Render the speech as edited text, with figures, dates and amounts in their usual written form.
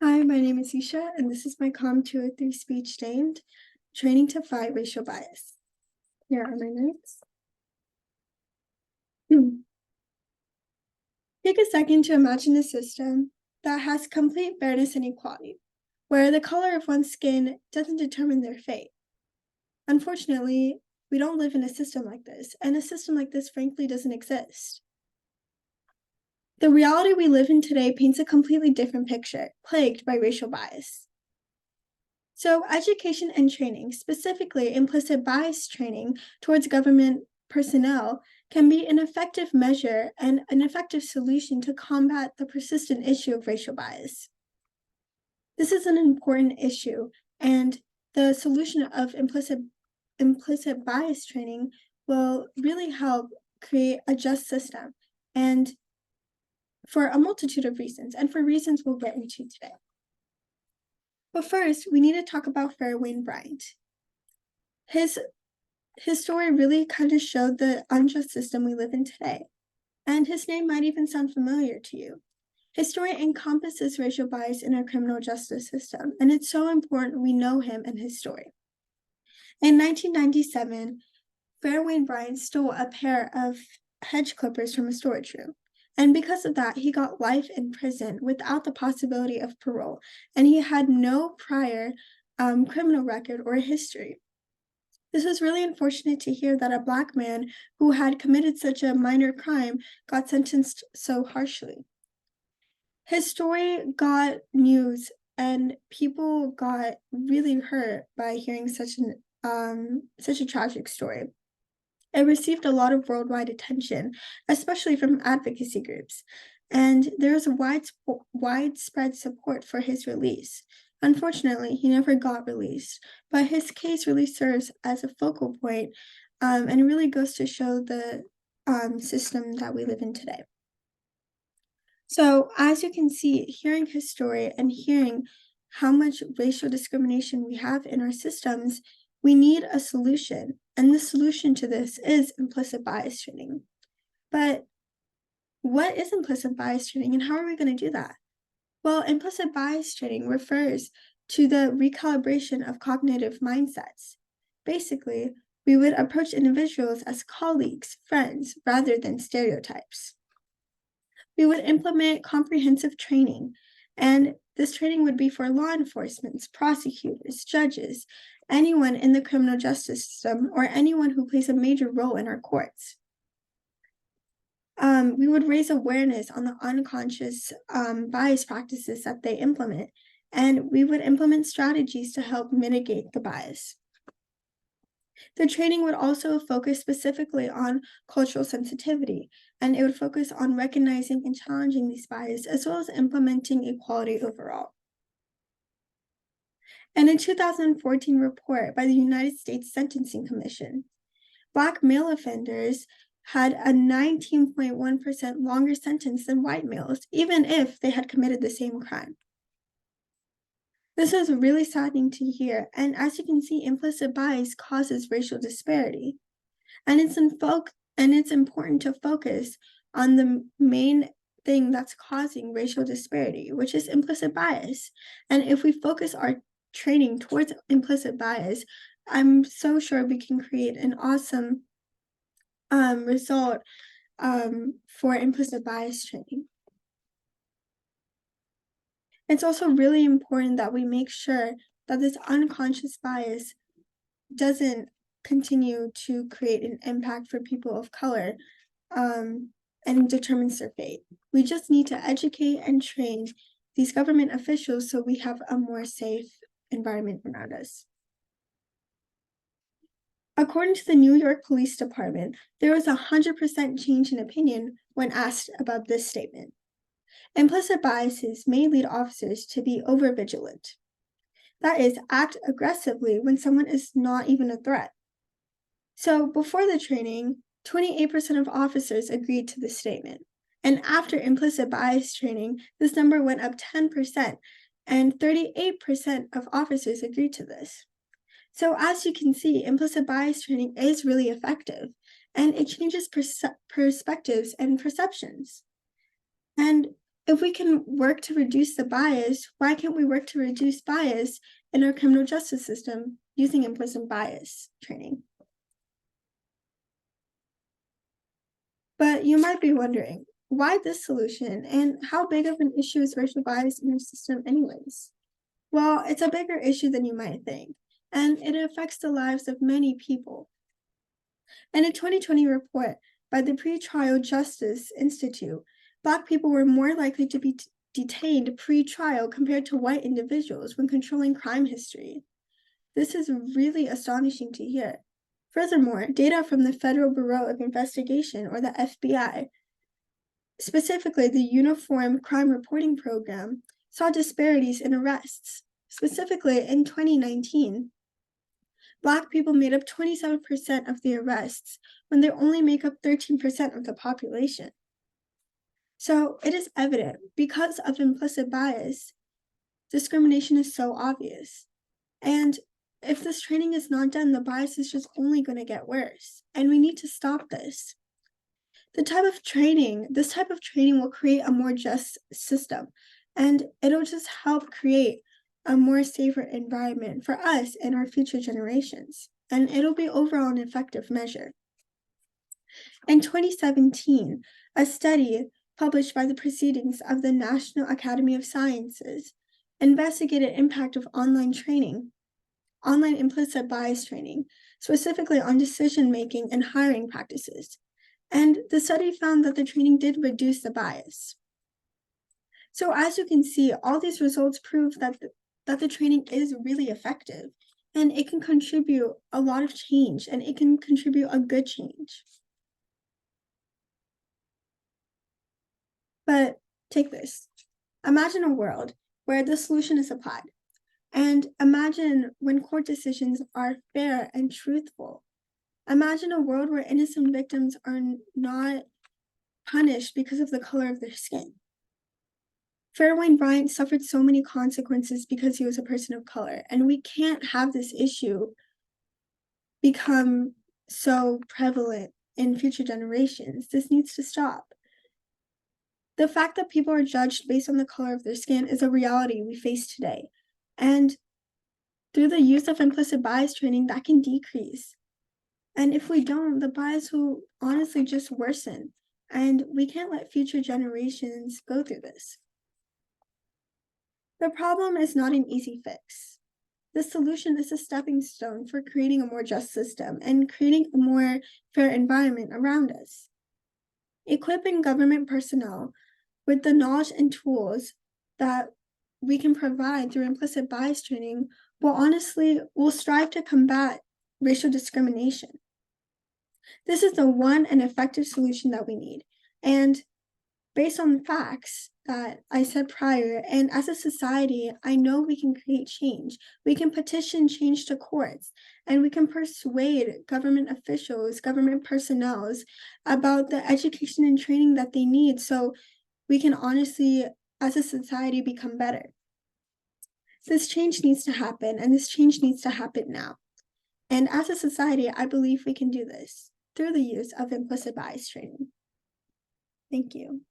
Hi, my name is Isha, and this is my COM 203 speech named Training to Fight Racial Bias. Here are my notes. Take a second to imagine a system that has complete fairness and equality, where the color of one's skin doesn't determine their fate. Unfortunately, we don't live in a system like this, and a system like this frankly doesn't exist. The reality we live in today paints a completely different picture, plagued by racial bias. So, education and training, specifically implicit bias training towards government personnel, can be an effective measure and an effective solution to combat the persistent issue of racial bias. This is an important issue, and the solution of implicit bias training will really help create a just system, and for a multitude of reasons, and for reasons we'll get into today. But first, we need to talk about Fairwayne Bryant. His story really kind of showed the unjust system we live in today, and his name might even sound familiar to you. His story encompasses racial bias in our criminal justice system, and it's so important we know him and his story. In 1997, Fairwayne Bryant stole a pair of hedge clippers from a storage room. And because of that, he got life in prison without the possibility of parole, and he had no prior criminal record or history. This was really unfortunate to hear that a Black man who had committed such a minor crime got sentenced so harshly. His story got news, and people got really hurt by hearing such a tragic story. It received a lot of worldwide attention, especially from advocacy groups, and there was widespread support for his release. Unfortunately, he never got released, but his case really serves as a focal point, and it really goes to show the system that we live in today. So, as you can see, hearing his story and hearing how much racial discrimination we have in our systems, we need a solution. And the solution to this is implicit bias training. But what is implicit bias training and how are we going to do that? Well, implicit bias training refers to the recalibration of cognitive mindsets. Basically, we would approach individuals as colleagues, friends, rather than stereotypes. We would implement comprehensive training, and this training would be for law enforcement, prosecutors, judges, anyone in the criminal justice system, or anyone who plays a major role in our courts. We would raise awareness on the unconscious bias practices that they implement, and we would implement strategies to help mitigate the bias. The training would also focus specifically on cultural sensitivity, and it would focus on recognizing and challenging these biases, as well as implementing equality overall. In a 2014 report by the United States Sentencing Commission, Black male offenders had a 19.1% longer sentence than white males, even if they had committed the same crime. This is really saddening to hear, and as you can see, implicit bias causes racial disparity. And it's important to focus on the main thing that's causing racial disparity, which is implicit bias. And if we focus our training towards implicit bias, I'm so sure we can create an awesome result for implicit bias training. It's also really important that we make sure that this unconscious bias doesn't continue to create an impact for people of color and determines their fate. We just need to educate and train these government officials so we have a more safe environment around us. According to the New York Police Department, there was a 100% change in opinion when asked about this statement. Implicit biases may lead officers to be overvigilant. That is, act aggressively when someone is not even a threat. So before the training, 28% of officers agreed to this statement. And after implicit bias training, this number went up 10%, and 38% of officers agreed to this. So as you can see, implicit bias training is really effective, and it changes perspectives and perceptions. And If we can work to reduce the bias, why can't we work to reduce bias in our criminal justice system using implicit bias training? But you might be wondering, why this solution and how big of an issue is racial bias in our system anyways? Well, it's a bigger issue than you might think, and it affects the lives of many people. In a 2020 report by the Pretrial Justice Institute, Black people were more likely to be detained pre-trial compared to white individuals when controlling crime history. This is really astonishing to hear. Furthermore, data from the Federal Bureau of Investigation, or the FBI, specifically the Uniform Crime Reporting Program, saw disparities in arrests. Specifically, in 2019, Black people made up 27% of the arrests when they only make up 13% of the population. So it is evident, because of implicit bias, discrimination is so obvious. And if this training is not done, the bias is just only going to get worse. And we need to stop this. This type of training will create a more just system. And it'll just help create a more safer environment for us and our future generations. And it'll be overall an effective measure. In 2017, a study published by the Proceedings of the National Academy of Sciences investigated impact of online implicit bias training, specifically on decision-making and hiring practices. And the study found that the training did reduce the bias. So as you can see, all these results prove that the training is really effective, and it can contribute a lot of change, and it can contribute a good change. But take this. Imagine a world where the solution is applied. And imagine when court decisions are fair and truthful. Imagine a world where innocent victims are not punished because of the color of their skin. Fairwayne Bryant suffered so many consequences because he was a person of color, and we can't have this issue become so prevalent in future generations. This needs to stop. The fact that people are judged based on the color of their skin is a reality we face today. And through the use of implicit bias training, that can decrease. And if we don't, the bias will honestly just worsen. And we can't let future generations go through this. The problem is not an easy fix. The solution is a stepping stone for creating a more just system and creating a more fair environment around us. Equipping government personnel with the knowledge and tools that we can provide through implicit bias training will strive to combat racial discrimination. This is the one and effective solution that we need. And based on the facts that I said prior, and as a society, I know we can create change. We can petition change to courts, and we can persuade government officials, government personnel about the education and training that they need so we can honestly, as a society, become better. This change needs to happen, and this change needs to happen now. And as a society, I believe we can do this through the use of implicit bias training. Thank you.